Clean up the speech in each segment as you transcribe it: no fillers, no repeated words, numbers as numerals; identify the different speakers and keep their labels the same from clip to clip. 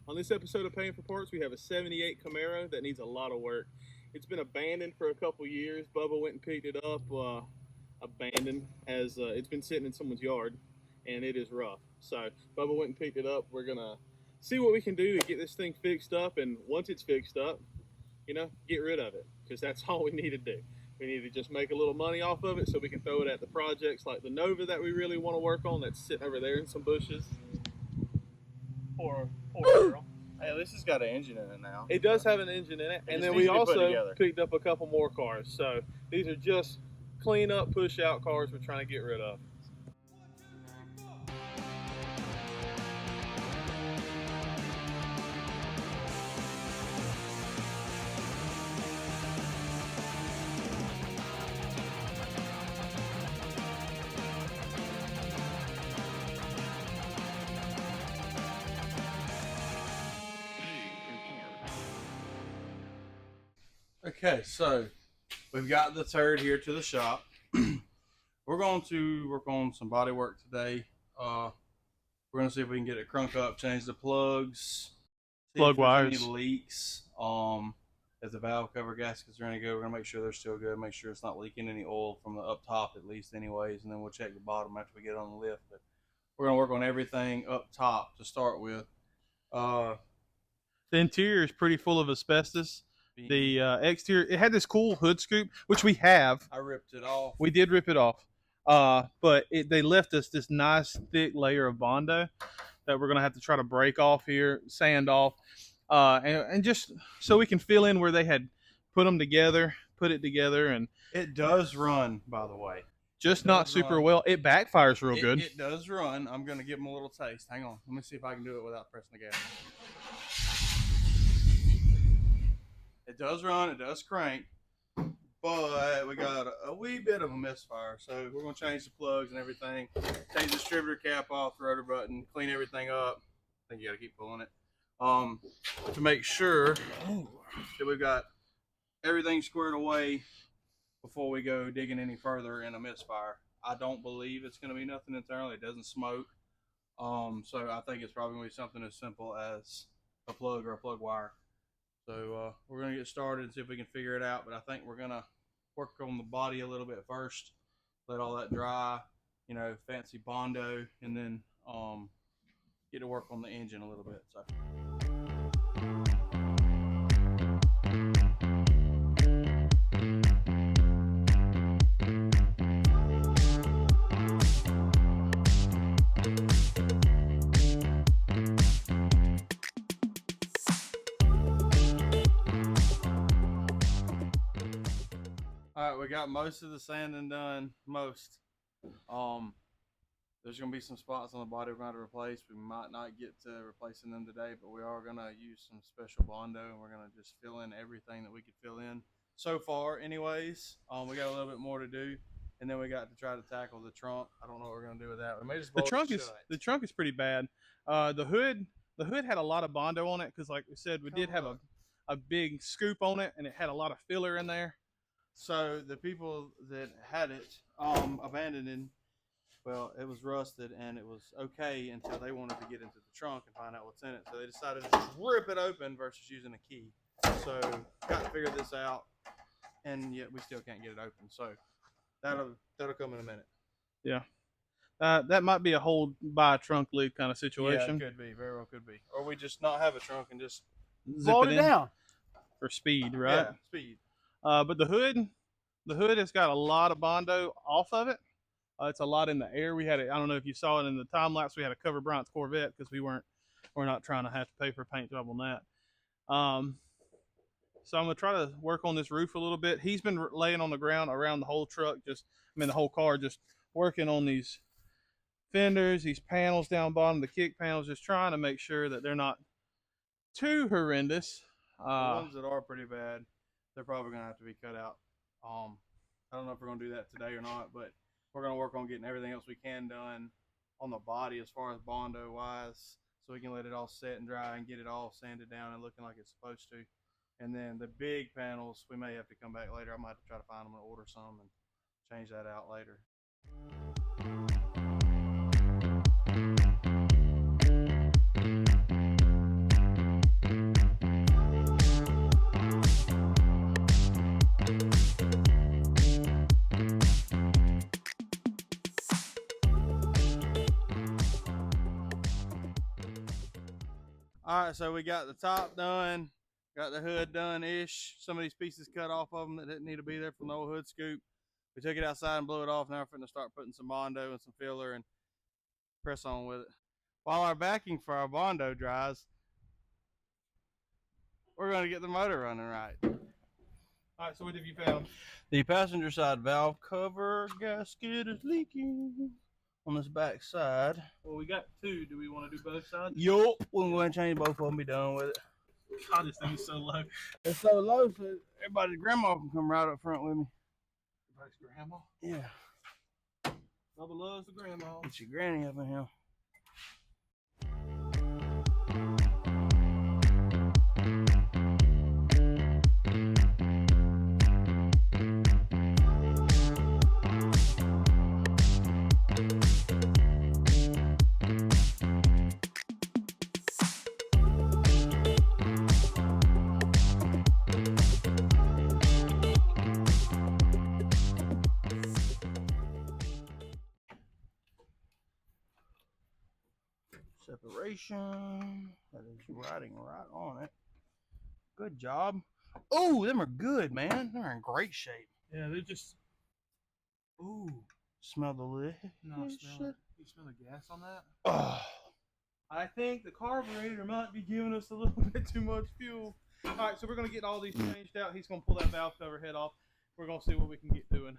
Speaker 1: On this episode of Paying for Parts, we have a 78 Camaro that needs a lot of work. It's been abandoned for a couple years. Bubba went and picked it up, abandoned, as it's been sitting in someone's yard, and it is rough. So Bubba went and picked it up. We're going to see what we can do to get this thing fixed up, and once it's fixed up, get rid of it, because that's all we need to do. We need to just make a little money off of it so we can throw it at the projects like the Nova that we really want to work on that's sitting over there in some bushes. Poor girl.
Speaker 2: Hey, this has got an engine in it now.
Speaker 1: It does have an engine in it. And then we also picked up a couple more cars. So these are just clean up, push out cars we're trying to get rid of.
Speaker 2: Okay, so we've got the turd here to the shop. We're going to work on some body work today. We're going to see if we can get it crunk up, change the plugs,
Speaker 1: Plug wires,
Speaker 2: any leaks. If the valve cover gaskets are any good, we're going to make sure they're still good, make sure it's not leaking any oil from the up top at least anyways, and then we'll check the bottom after we get on the lift. But we're going to work on everything up top to start with.
Speaker 1: The interior is pretty full of asbestos. The exterior, it had this cool hood scoop, which we have.
Speaker 2: I ripped it off.
Speaker 1: We did rip it off. But they left us this nice thick layer of Bondo that we're going to have to try to break off here, sand off, and just so we can fill in where they had put it together. And
Speaker 2: it does run, by the way.
Speaker 1: Just not super well. It backfires real good.
Speaker 2: It does run. I'm going to give them a little taste. Hang on. Let me see if I can do it without pressing the gas. It does run, it does crank, but we got a wee bit of a misfire. So we're going to change the plugs and everything, change the distributor cap off, the rotor button, clean everything up. I think you got to keep pulling it to make sure that we've got everything squared away before we go digging any further in a misfire. I don't believe it's going to be nothing internal. It doesn't smoke. So I think it's probably going to be something as simple as a plug or a plug wire. So we're going to get started and see if we can figure it out. But I think we're going to work on the body a little bit first, let all that dry, fancy Bondo, and then get to work on the engine a little bit. So. We got most of the sanding done. There's going to be some spots on the body we're going to replace. We might not get to replacing them today, but we are going to use some special Bondo, and we're going to just fill in everything that we could fill in so far anyways. We got a little bit more to do, and then we got to try to tackle the trunk. I don't know what we're going to do with that. We may just
Speaker 1: the trunk is pretty bad. The hood had a lot of Bondo on it because, like we said, we did have a big scoop on it, and it had a lot of filler in there.
Speaker 2: So the people that had it abandoned, well, it was rusted and it was okay until they wanted to get into the trunk and find out what's in it. So they decided to just rip it open versus using a key. So got to figure this out, and yet we still can't get it open. So that'll come in a minute.
Speaker 1: Yeah. That might be a hold by a trunk lid kind of situation.
Speaker 2: Yeah, it could be. Very well could be. Or we just not have a trunk and just
Speaker 1: zip it down for speed, right?
Speaker 2: Yeah, speed.
Speaker 1: But the hood has got a lot of Bondo off of it. It's a lot in the air. We had it. I don't know if you saw it in the time lapse. We had a cover Bryant's Corvette because we're not trying to have to pay for a paint job on that. So I'm gonna try to work on this roof a little bit. He's been laying on the ground around the whole truck, the whole car, just working on these fenders, these panels down bottom, the kick panels, just trying to make sure that they're not too horrendous.
Speaker 2: The ones that are pretty bad, they're probably going to have to be cut out. I don't know if we're going to do that today or not, but we're going to work on getting everything else we can done on the body as far as Bondo wise, so we can let it all set and dry and get it all sanded down and looking like it's supposed to. And then the big panels, we may have to come back later. I might have to try to find them and order some and change that out later. All right, so we got the top done, got the hood done-ish. Some of these pieces cut off of them that didn't need to be there from the old hood scoop. We took it outside and blew it off. Now we're going to start putting some Bondo and some filler and press on with it. While our backing for our Bondo dries, we're going to get the motor running right.
Speaker 1: All right, so what have you found?
Speaker 2: The passenger side valve cover gasket is leaking on this back side.
Speaker 1: Well, we got two. Do we want to do both sides?
Speaker 2: Yup. We'll go ahead and change both of them, be done with it.
Speaker 1: God, this thing is so low.
Speaker 2: It's so low, so everybody's grandma can come right up front with me.
Speaker 1: Everybody's grandma?
Speaker 2: Yeah.
Speaker 1: Bubba loves the grandma.
Speaker 2: Get your granny up in here. Separation. That is riding right on it. Good job. Oh, them are good, man. They're in great shape.
Speaker 1: Yeah, they're just. Ooh.
Speaker 2: Smell the lid.
Speaker 1: No, smell it. You smell the gas on that?
Speaker 2: Oh.
Speaker 1: I think the carburetor might be giving us a little bit too much fuel. All right, so we're going to get all these changed out. He's going to pull that valve cover head off. We're going to see what we can get doing.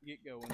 Speaker 1: Get going.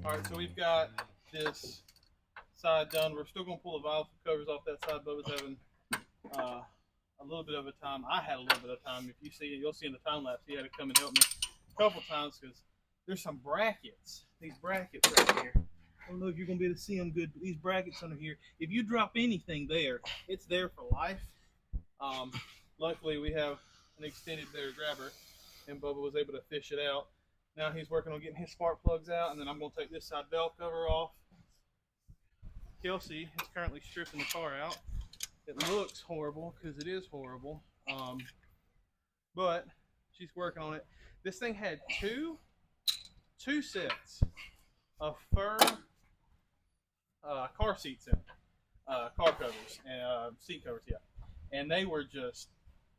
Speaker 1: Alright, so we've got this side done. We're still going to pull the valve covers off that side. Bubba's having a little bit of a time. I had a little bit of time. If you see it, you'll see in the time lapse, he had to come and help me a couple times because there's some brackets. These brackets right here. I don't know if you're going to be able to see them good, but these brackets under here, if you drop anything there, it's there for life. Luckily, we have an extended better grabber, and Bubba was able to fish it out. Now he's working on getting his spark plugs out, and then I'm going to take this side valve cover off. Kelsey is currently stripping the car out. It looks horrible because it is horrible, but she's working on it. This thing had two sets of fur car seats in it, car covers and seat covers, yeah, and they were just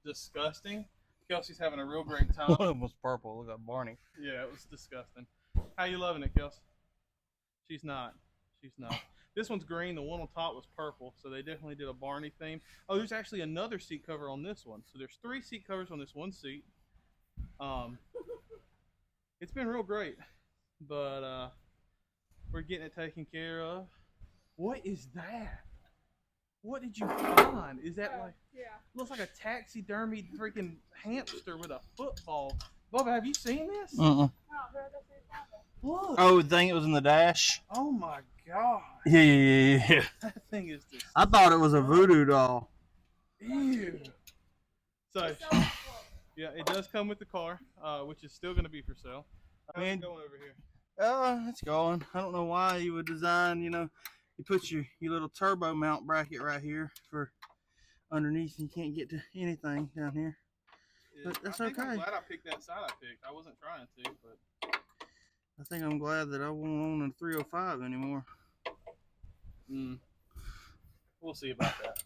Speaker 1: disgusting. Kelsey's having a real great time.
Speaker 2: One of them was purple. Look at Barney.
Speaker 1: Yeah, it was disgusting. How you loving it, Kelsey? She's not. She's not. This one's green. The one on top was purple, so they definitely did a Barney theme. Oh, there's actually another seat cover on this one. So there's 3 seat covers on this one seat. It's been real great, but we're getting it taken care of. What is that? What did you find? Is that like?
Speaker 3: Yeah.
Speaker 1: Looks like a taxidermied freaking hamster with a football. Bubba, have you seen this?
Speaker 2: Uh-uh.
Speaker 1: Look.
Speaker 2: Oh, the thing it was in the dash?
Speaker 1: Oh my god.
Speaker 2: Yeah.
Speaker 1: That thing is just.
Speaker 2: I thought it was a voodoo doll.
Speaker 1: Ew. So, yeah, it does come with the car, which is still going to be for sale. How's it going over here?
Speaker 2: It's going. I don't know why you would design, you put your little turbo mount bracket right here for underneath, and you can't get to anything down here. But that's okay.
Speaker 1: I'm glad I picked that side I picked. I wasn't trying to, but
Speaker 2: I think I'm glad that I won't own a 305 anymore.
Speaker 1: We'll see about that.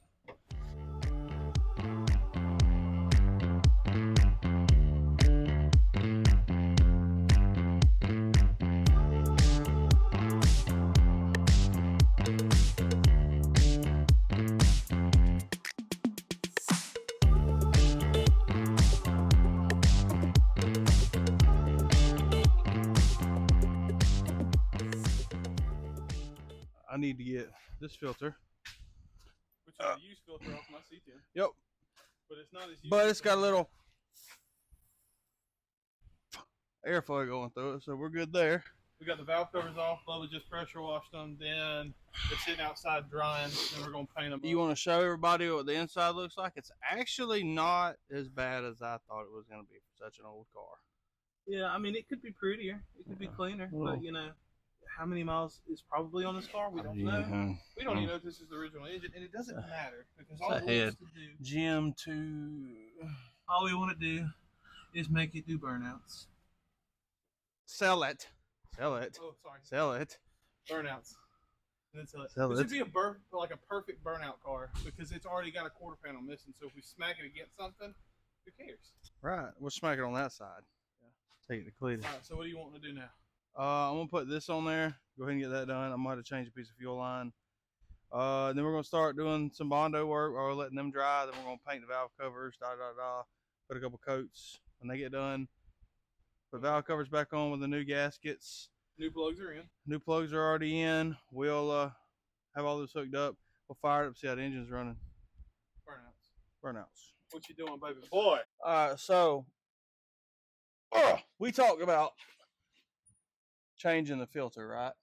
Speaker 2: I need to get this filter.
Speaker 1: Which is a used filter off my C10.
Speaker 2: Yep.
Speaker 1: But it's not as used.
Speaker 2: But it's got a little airflow going through it, so we're good there.
Speaker 1: We got the valve covers off. Bubba just pressure washed them. Then they're sitting outside drying. Then we're gonna paint them.
Speaker 2: You want to show everybody what the inside looks like? It's actually not as bad as I thought it was gonna be for such an old car.
Speaker 1: Yeah, I mean it could be prettier. It could be cleaner.
Speaker 2: Well,
Speaker 1: but you know, how many miles is probably on this car? We don't know. We don't even know if this is the original engine, and it doesn't matter because all it wants to do.
Speaker 2: Gym to.
Speaker 1: All we want to do is make it do burnouts.
Speaker 2: Sell it. Sell it.
Speaker 1: Oh, sorry.
Speaker 2: Sell it.
Speaker 1: Burnouts. And then sell it.
Speaker 2: Sell
Speaker 1: this
Speaker 2: it.
Speaker 1: would be like a perfect burnout car because it's already got a quarter panel missing. So if we smack it against something, who cares?
Speaker 2: Right. We'll smack it on that side. Yeah. Take it to clean.
Speaker 1: All right. So what do you want to do now?
Speaker 2: I'm gonna put this on there. Go ahead and get that done. I might have changed a piece of fuel line. Then we're gonna start doing some Bondo work or letting them dry. Then we're gonna paint the valve covers. Put a couple coats when they get done. Put valve covers back on with the new gaskets.
Speaker 1: New plugs are in.
Speaker 2: New plugs are already in. We'll have all this hooked up. We'll fire it up, see how the engine's running. Burnouts.
Speaker 1: What you doing, baby boy?
Speaker 2: So we talked about changing the filter, right?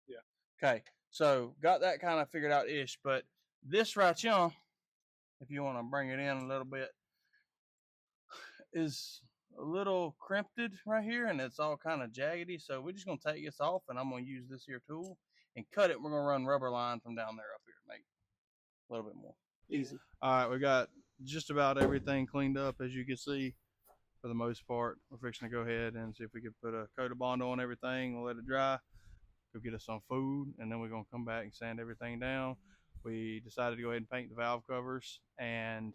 Speaker 1: Yeah.
Speaker 2: Okay. So got that kind of figured out ish, but this right here, if you want to bring it in a little bit, is a little crimped right here, and it's all kind of jaggedy. So we're just gonna take this off, and I'm gonna use this here tool and cut it. We're gonna run rubber line from down there up here to make it a little bit more
Speaker 1: easy.
Speaker 2: All right, we got just about everything cleaned up, as you can see. For the most part, we're fixing to go ahead and see if we could put a coat of Bondo on everything. We'll let it dry. Go get us some food, and then we're gonna come back and sand everything down. We decided to go ahead and paint the valve covers and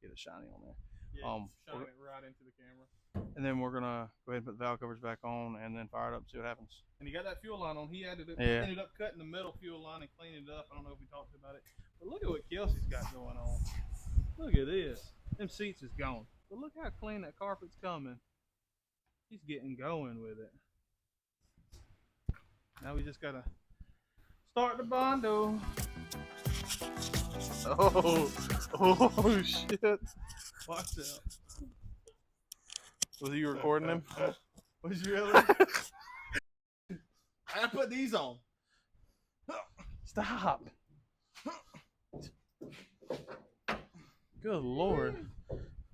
Speaker 2: get it shiny on there.
Speaker 1: Yeah, shine it right into the camera.
Speaker 2: And then we're gonna go ahead and put the valve covers back on and then fire it up and see what happens.
Speaker 1: And he got that fuel line on. He added it.
Speaker 2: Yeah.
Speaker 1: Ended up cutting the metal fuel line and cleaning it up. I don't know if we talked about it, but look at what Kelsey's got going on. Look at this. Them seats is gone. But look how clean that carpet's coming. He's getting going with it. Now we just gotta start the Bondo. Oh shit. Watch out. Was you recording him? Was you really?
Speaker 2: I put these on.
Speaker 1: Stop. Good Lord.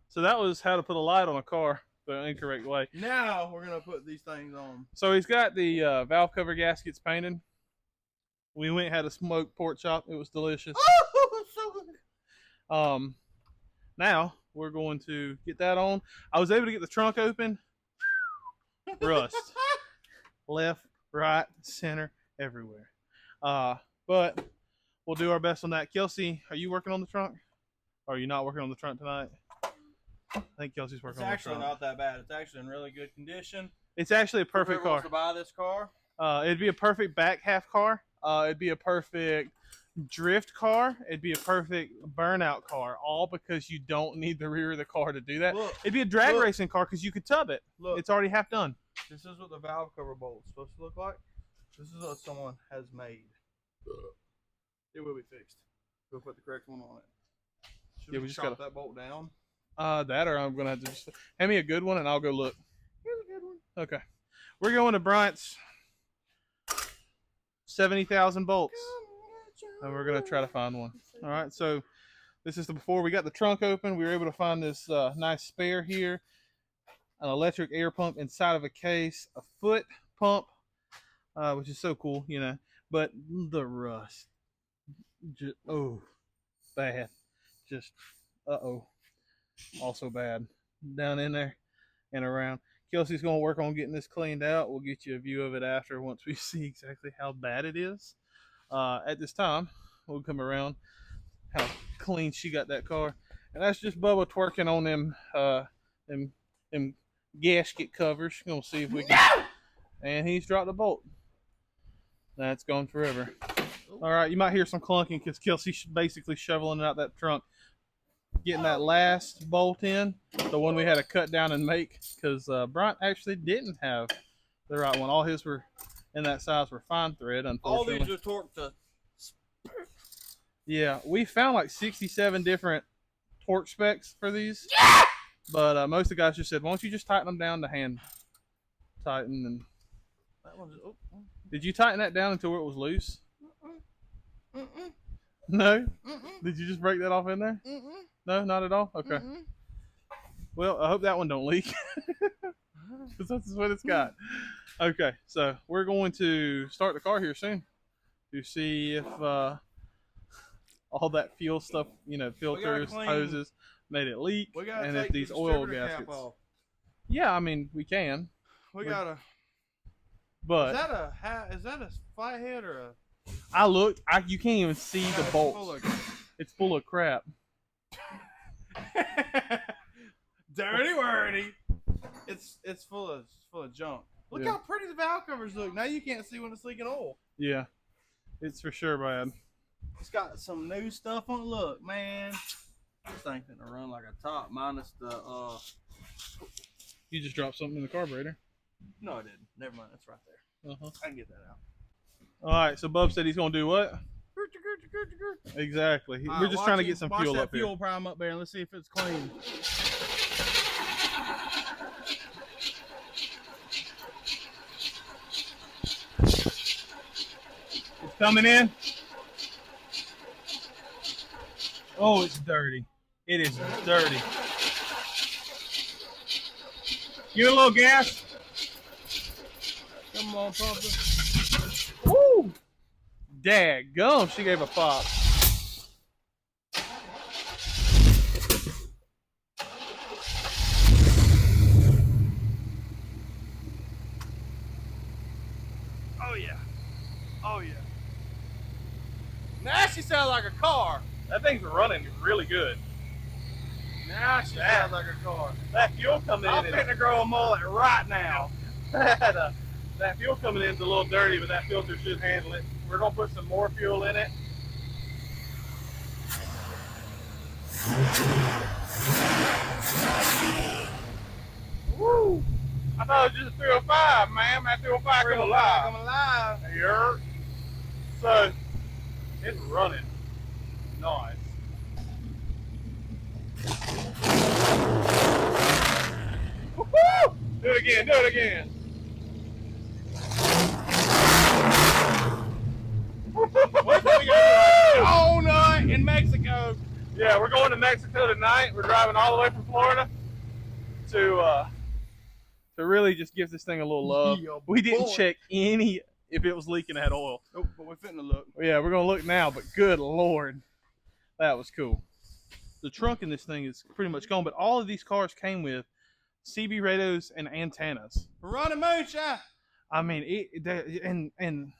Speaker 1: So that was how to put a light on a car the incorrect way.
Speaker 2: Now we're going to put these things on.
Speaker 1: So he's got the valve cover gaskets painted. We went and had a smoked pork chop. It was delicious.
Speaker 2: Oh, so good.
Speaker 1: Now we're going to get that on. I was able to get the trunk open. Rust. Left, right, center, everywhere. But we'll do our best on that. Kelsey, are you working on the trunk? Or are you not working on the trunk tonight? I think Kelsey's working on the trunk.
Speaker 2: It's actually not that bad. It's actually in really good condition.
Speaker 1: It's actually a perfect car.
Speaker 2: Wants to buy this car?
Speaker 1: It'd be a perfect back half car. It'd be a perfect drift car. It'd be a perfect burnout car. All because you don't need the rear of the car to do that.
Speaker 2: Look,
Speaker 1: it'd be a drag racing car because you could tub it.
Speaker 2: Look,
Speaker 1: it's already half done.
Speaker 2: This is what the valve cover bolt is supposed to look like. This is what someone has made. It will be fixed. We'll put the correct one on it. Should we just chop that bolt down?
Speaker 1: That or I'm gonna have to just hand me a good one and I'll go look.
Speaker 2: Here's a good one.
Speaker 1: Okay, we're going to Bryant's 70,000 bolts, and we're gonna try to find one. All right, so this is the before. We got the trunk open. We were able to find this nice spare here, an electric air pump inside of a case, a foot pump, which is so cool, you know. But the rust, just, oh, bad. Just also bad down in there and around. Kelsey's gonna work on getting this cleaned out. We'll get you a view of it after once we see exactly how bad it is. At this time, we'll come around how clean she got that car, and that's just Bubba twerking on them gasket covers. Gonna see if we can. And he's dropped a bolt. That's gone forever. All right, you might hear some clunking because Kelsey's basically shoveling out that trunk, getting that last bolt in, the one we had to cut down and make because Bryant actually didn't have the right one. All his were in that size for fine thread, unfortunately.
Speaker 2: All these are torqued to.
Speaker 1: Yeah, we found like 67 different torque specs for these. But most of the guys just said, why don't you just tighten them down to hand tighten? And
Speaker 2: That one's, oh.
Speaker 1: did you tighten that down until it was loose?
Speaker 2: Mm-mm.
Speaker 1: No?
Speaker 2: Mm-mm.
Speaker 1: Did you just break that off in there?
Speaker 2: Mm-mm.
Speaker 1: No, not at all? Okay.
Speaker 2: Mm-mm.
Speaker 1: Well, I hope that one don't leak. Because that's what it's got. Okay, so we're going to start the car here soon to see if all that fuel stuff, you know, filters, hoses, made it leak, and if these oil gaskets. Yeah, I mean, we can.
Speaker 2: We gotta.
Speaker 1: But
Speaker 2: is that a flathead or a?
Speaker 1: I looked. You can't even see the bolts. It's full of crap.
Speaker 2: Dirty wordy. It's full of junk. Look how pretty the valve covers look. Now you can't see when it's leaking oil.
Speaker 1: Yeah, it's for sure bad.
Speaker 2: It's got some new stuff on it. Look, man, this thing finna run like a top minus the.
Speaker 1: You just dropped something in the carburetor.
Speaker 2: No, I didn't. Never mind. That's right there. I can get that out.
Speaker 1: All right. So Bub said he's gonna do what? Exactly. We're just trying to get some fuel up here.
Speaker 2: Fuel prime up there, and let's see if it's clean.
Speaker 1: It's coming in. Oh, it's dirty. It is dirty. Give it a little gas.
Speaker 2: Come on, Papa.
Speaker 1: Woo! Daggum, she gave a pop.
Speaker 2: Oh yeah. Oh yeah. Now she sounds like a car.
Speaker 1: That thing's running really good.
Speaker 2: Now she sounds like a car.
Speaker 1: That fuel coming in.
Speaker 2: I'm finna grow a mullet right now.
Speaker 1: That fuel coming in is a little dirty, but that filter should handle it. We're gonna put some more fuel in it. Woo! I thought it was just a 305, man. That 305 come alive.
Speaker 2: Come alive.
Speaker 1: Here. So it's running. Nice. Woo-hoo! Do it again, do it again.
Speaker 2: Donut in Mexico.
Speaker 1: Yeah, we're going to Mexico tonight. We're driving all the way from Florida to really just give this thing a little love.
Speaker 2: Yeah,
Speaker 1: we didn't check any if it was leaking that oil.
Speaker 2: Nope, but we're fitting to look.
Speaker 1: Yeah, we're gonna look now, but good Lord, that was cool. The trunk in this thing is pretty much gone, but all of these cars came with CB radios and antennas.
Speaker 2: Running moonshine.
Speaker 1: I mean, and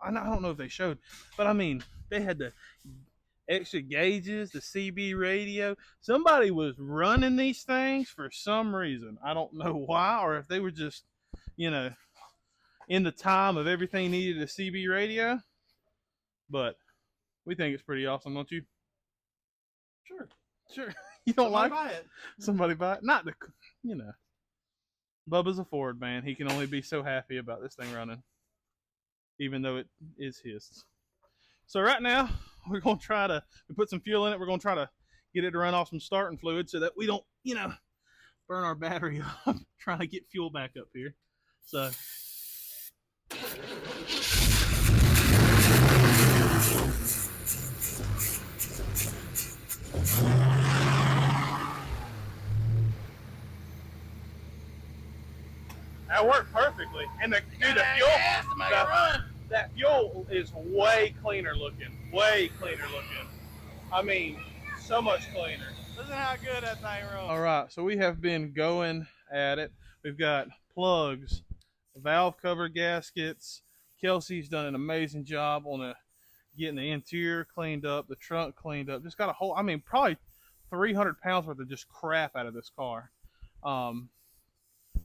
Speaker 1: I don't know if they showed, but I mean, they had the extra gauges, the CB radio. Somebody was running these things for some reason. I don't know why, or if they were just, you know, in the time of everything needed a CB radio. But we think it's pretty awesome, don't you? Sure. You don't like
Speaker 2: it?
Speaker 1: Somebody buy it? Not the, you know. Bubba's a Ford man. He can only be so happy about this thing running, even though it is his. So right now, we're going to try to put some fuel in it. We're going to try to get it to run off some starting fluid so that we don't, you know, burn our battery up trying to get fuel back up here. So that worked perfectly. And the fuel, that fuel is way cleaner looking. Way cleaner looking. I mean, so much cleaner.
Speaker 2: Listen how good that thing runs.
Speaker 1: All right, so we have been going at it. We've got plugs, valve cover gaskets. Kelsey's done an amazing job on getting the interior cleaned up, the trunk cleaned up. Just got a whole, I mean, probably 300 pounds worth of just crap out of this car.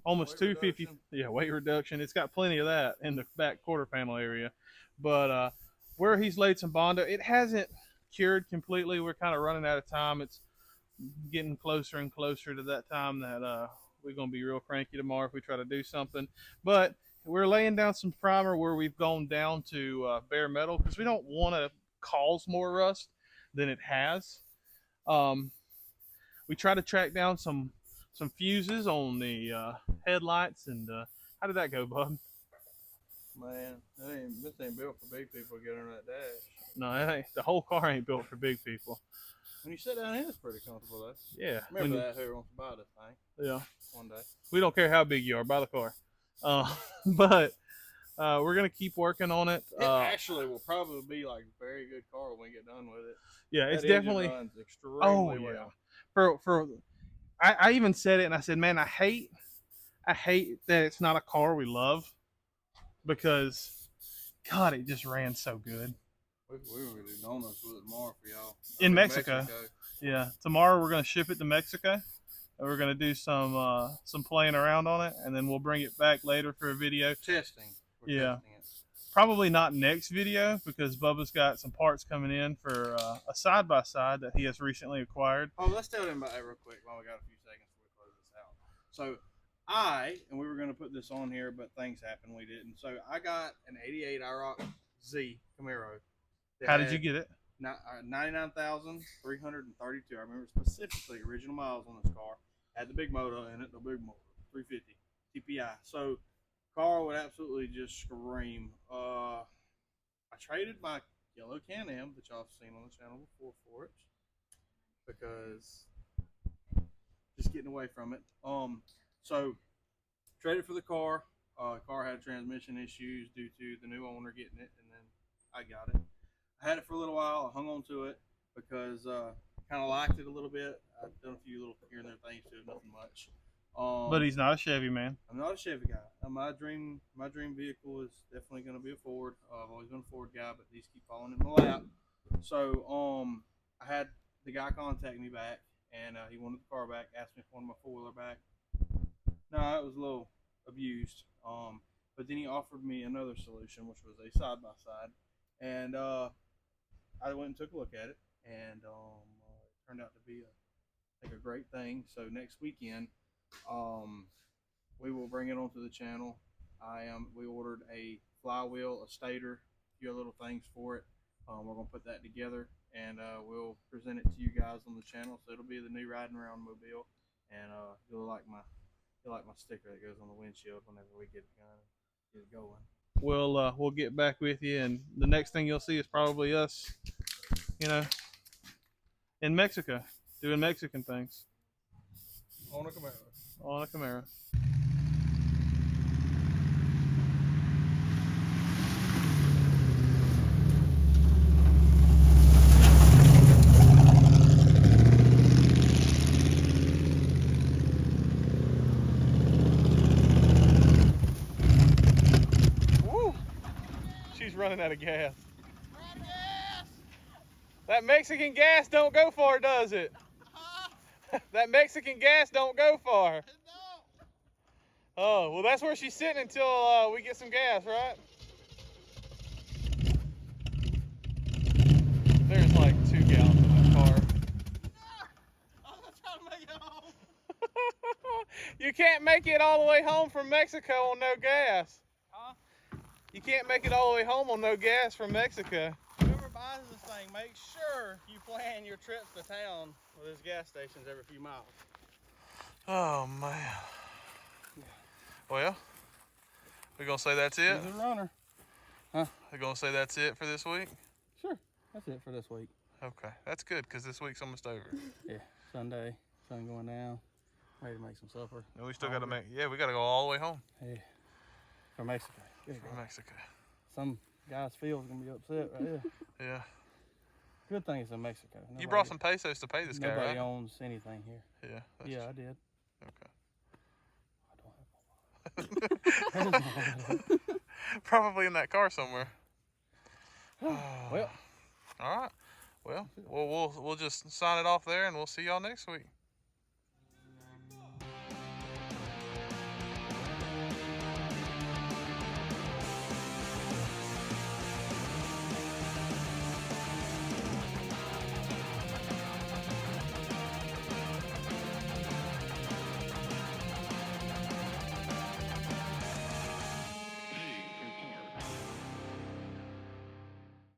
Speaker 1: Almost 250. Yeah, weight reduction. It's got plenty of that in the back quarter panel area. But where he's laid some Bondo, it hasn't cured completely. We're kind of running out of time. It's getting closer and closer to that time that we're going to be real cranky tomorrow if we try to do something. But we're laying down some primer where we've gone down to bare metal because we don't want to cause more rust than it has. We try to track down some fuses on the headlights, and how did that go, bud?
Speaker 2: Man, this ain't built for big people to get on that dash.
Speaker 1: No, it ain't. The whole car ain't built for big people.
Speaker 2: When you sit down here, it's pretty comfortable though.
Speaker 1: Yeah.
Speaker 2: Remember that whoever wants to buy this thing.
Speaker 1: Yeah.
Speaker 2: One day.
Speaker 1: We don't care how big you are, buy the car. But we're gonna keep working on it.
Speaker 2: It actually will probably be like a very good car when we get done with it.
Speaker 1: Yeah, it's
Speaker 2: that
Speaker 1: definitely
Speaker 2: runs extremely well.
Speaker 1: I even said it, and I said, man, I hate that it's not a car we love, because God, it just ran so good.
Speaker 2: We were gonna do donuts with it tomorrow for y'all.
Speaker 1: In Mexico. Yeah, tomorrow we're gonna ship it to Mexico, and we're gonna do some playing around on it, and then we'll bring it back later for a video.
Speaker 2: Testing.
Speaker 1: Yeah. Probably not next video because Bubba's got some parts coming in for a side-by-side that he has recently acquired.
Speaker 2: Oh, let's tell them about that real quick while we got a few seconds before we close this out. So we were going to put this on here, but things happened, we didn't. So I got an 88 IROC Z Camaro.
Speaker 1: How did you get it?
Speaker 2: 99,332. I remember specifically original miles on this car. Had the big motor in it, the big motor, 350 TPI. So car would absolutely just scream. I traded my yellow Can-Am that y'all have seen on the channel before for it because just getting away from it. So traded for the car. Car had transmission issues due to the new owner getting it, and then I got it. I had it for a little while. I hung on to it because kind of liked it a little bit. I've done a few little here and there things to it, nothing much.
Speaker 1: But he's not a Chevy man.
Speaker 2: I'm not a Chevy guy. My dream vehicle is definitely going to be a Ford. I've always been a Ford guy, but these keep falling in my lap. So I had the guy contact me back, and he wanted the car back. Asked me if I wanted my 4-wheeler back. No, it was a little abused. But then he offered me another solution, which was a side-by-side, and I went and took a look at it, and it turned out to be a great thing. So next weekend, we will bring it onto the channel. We ordered a flywheel, a stator, a few little things for it. We're gonna put that together, and we'll present it to you guys on the channel. So it'll be the new riding around mobile, and you'll like my sticker that goes on the windshield whenever we get it going.
Speaker 1: We'll get back with you, and the next thing you'll see is probably us, in Mexico doing Mexican things
Speaker 2: On a Camaro.
Speaker 1: On a Camaro. Woo! She's running out of gas. That Mexican gas don't go far, does it? That Mexican gas don't go far.
Speaker 3: It don't.
Speaker 1: Oh, well, that's where she's sitting until we get some gas, right? There's like 2 gallons in that car.
Speaker 3: I'm not trying to make it home.
Speaker 1: You can't make it all the way home from Mexico on no gas.
Speaker 3: Huh?
Speaker 1: You can't make it all the way home on no gas from Mexico.
Speaker 3: Whoever buys this thing, make sure you plan your trips to town with these gas stations every few miles.
Speaker 1: Oh, man. Well, we're going to say that's it?
Speaker 3: He's a runner. Huh?
Speaker 1: We're going to say that's it for this week?
Speaker 3: Sure. That's it for this week.
Speaker 1: Okay. That's good, because this week's almost over.
Speaker 3: Yeah. Sunday, sun going down. Ready to make some supper.
Speaker 1: And we still got to make, we got to go all the way home.
Speaker 3: Yeah. From Mexico. Good
Speaker 1: From
Speaker 3: God.
Speaker 1: Mexico.
Speaker 3: Some guy's field's going to be upset right here.
Speaker 1: Yeah.
Speaker 3: Good thing it's in Mexico.
Speaker 1: You brought some pesos to pay this guy,
Speaker 3: Nobody
Speaker 1: right?
Speaker 3: owns anything here.
Speaker 1: Yeah.
Speaker 3: Yeah,
Speaker 1: true.
Speaker 3: I did.
Speaker 1: Okay.
Speaker 3: I don't have
Speaker 1: Probably in that car somewhere.
Speaker 3: Well.
Speaker 1: All right. Well, we'll just sign it off there, and we'll see y'all next week.